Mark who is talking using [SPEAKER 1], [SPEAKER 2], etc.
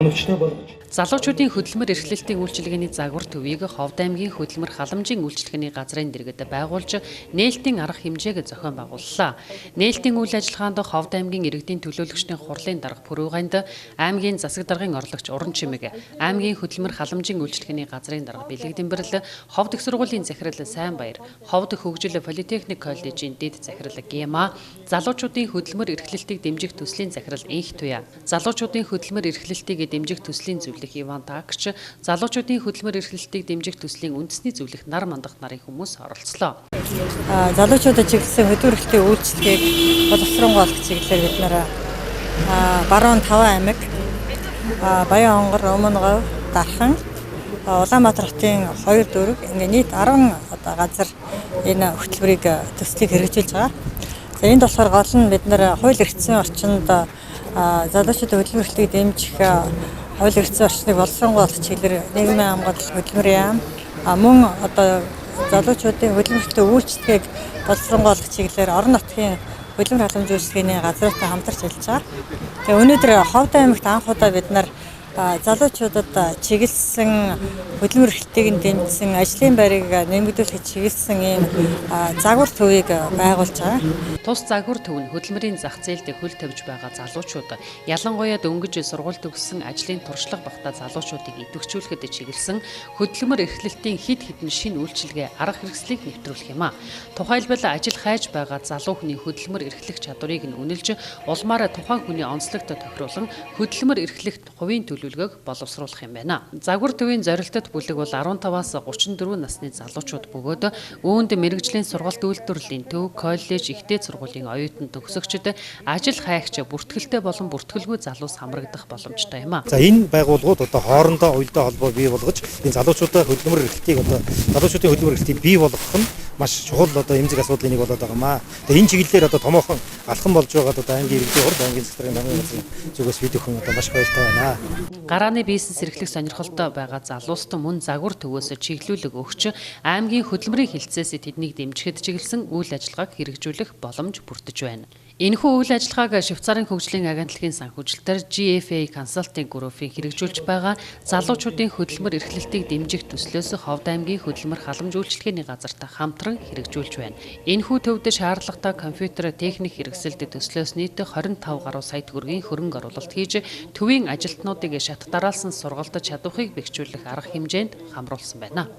[SPEAKER 1] өвчнөө болгож
[SPEAKER 2] Залуучуудын хөдөлмөр эрхлэлтийн үйлчилгээний загвар төвийг Ховд аймгийн хөдөлмөр халамжийн үйлчилгээний газрын дэргэд байгуулж нээлтийн арга хэмжээг зохион байгууллаа. Нээлтийн үйл ажиллагаанд Ховд аймгийн иргэдийн төлөөлөгчдийн хурлын дарга Пүрэвганд, аймгийн засаг даргын орлогч Уран Чимэг, аймгийн хөдөлмөр халамжийн үйлчилгээний газрын дарга Бэлэг Дэмбэрэл, Ховд их сургуулийн захирал Сайнбаяр, Ховд хөгжил политехник коллежийн дэд захирал Гема, залуучуудын хөдөлмөр эрхлэлтийг дэмжих төслийн захирал Инх Туя, залуучуудын хөдөлмөр эрхлэлтийг дэмжих төслийн зөвлөх Иван Тагч, залуучуудын хөдөлмөр эрхлэлтийг дэмжих төслийн үндэсний зөвлөх нар мандах нарын хүмүүс оролцлоо.
[SPEAKER 3] Залуучуудад чиглэсэн хөдөлмөр эрхлэлтийн үйлчлэгийг боловсронгуйлах чиглэлээр бид нэр баруун 5 аймаг, Баян-Онгор, Өмнөговь, Дархан, Улаанбаатар хотын 2 дүүрэг ингээ нийт 10 газар энэ хөтөлбөрийг төслийг хэрэгжүүлж байгаа. За энд болохоор гол нь бид нэр хууль эрхцэн орчинд залуучуудын хөдөлмөр эрхлэлтийг дэмжих хууль эрхцэн орчныг боловсронгуйлах чиглэлээр нийгмийн хамгаалалт хөдөлмөрийн яам мөн залуучуудын хөдөлмөр эрхлэлтийн үйлчлэгийг боловсронгуйлах чиглэлээр орон нутгийн хөдөлмөр халамж үйлчлэгээний газруудтай хамтарч ажиллаж байгаа. Тэгээ өнөөдөр Ховд аймагт анх удаа бид нар залуучуудад чиглэсэн хөдөлмөр эрхлэлтийг дэмжсэн ажлын байрыг нэмэгдүүлэхэд чиглэсэн ийм загвар төвийг байгуулж байгаа.
[SPEAKER 2] Тус загвар төв нь хөдөлмөрийн зах зээлд хөл тавьж байгаа залуучууд, ялангуяа дөнгөж сургууль төгссөн ажлын туршлага багтаа залуучуудыг идэвхжүүлэхэд чиглэсэн хөдөлмөр эрхлэлтийн хэд хэдэн шинэ үйлчилгээ арга хэрэгслийг нэвтрүүлэх юм а. Тухайлбал ажил хайж байгаа залуу хүний хөдөлмөр эрхлэх чадварыг нь үнэлж, улмаараа тухайн хүний онцлогт тохируулан хөдөлмөр эрхлэхт хувийн төлөвлөгөөг боловсруулах юм байна. Загвар төвийн зорилтод бүлэг бол 15-аас 34 насны залуучууд бөгөөд үүнд мэрэгжлийн сургалт үйлдвэрлэлийн төв, коллеж, ихтэй сургуулийн оюутан төгсөгчд, ажил хайгч, бүртгэлтэй болон бүртгэлгүй залуус хамрагдах боломжтой юм а.
[SPEAKER 4] За энэ байгууллагууд одоо хоорондоо уялдаа холбоо бий болгож энэ залуучуудын хөдөлмөр эрхлэлтийг бий болгох нь маш чухал одоо эмзэг асуудлын нэг болоод байгаа юм а. Тэгээ энэ чиглэлээр одоо томоохон алхам болж байгаад одоо аймгийн иргэдийн урд аймгийн засгийн намын газрын зүгээс бид өхөн одоо маш баяртай байна.
[SPEAKER 2] Гарааны бизнес эрхлэх сонирхолтой байгаа залууст мөн загвар төвөөс чиглүүлэг өгч аймгийн хөдөлмөрийн хилцээс тэднийг дэмжихэд чиглэсэн үйл ажиллагааг хэрэгжүүлэх боломж бүрдэж байна. Энэхүү үйл ажиллагааг Швейцарын хөгжлийн агентлагийн санхүүжилтээр GFA Consulting Group-ийн хэрэгжүүлж байгаа залуучуудын хөдөлмөр эрхлэлтийг дэмжих төслөөс Ховд аймгийн хөдөлмөр халамж үйлчилгээний газартай хамтран хэрэгжүүлж байна. Энэхүү төвд шаардлагатай компьютер техник хэрэгсэлд төслөөс нийт 25 гаруй сая төгрөгийн хөрөнгө оруулалт хийж төвийн ажилтнуудыг шат дараалсан сургалт чадварыг бэхжүүлэх арга хэмжээнд хамруулсан байна.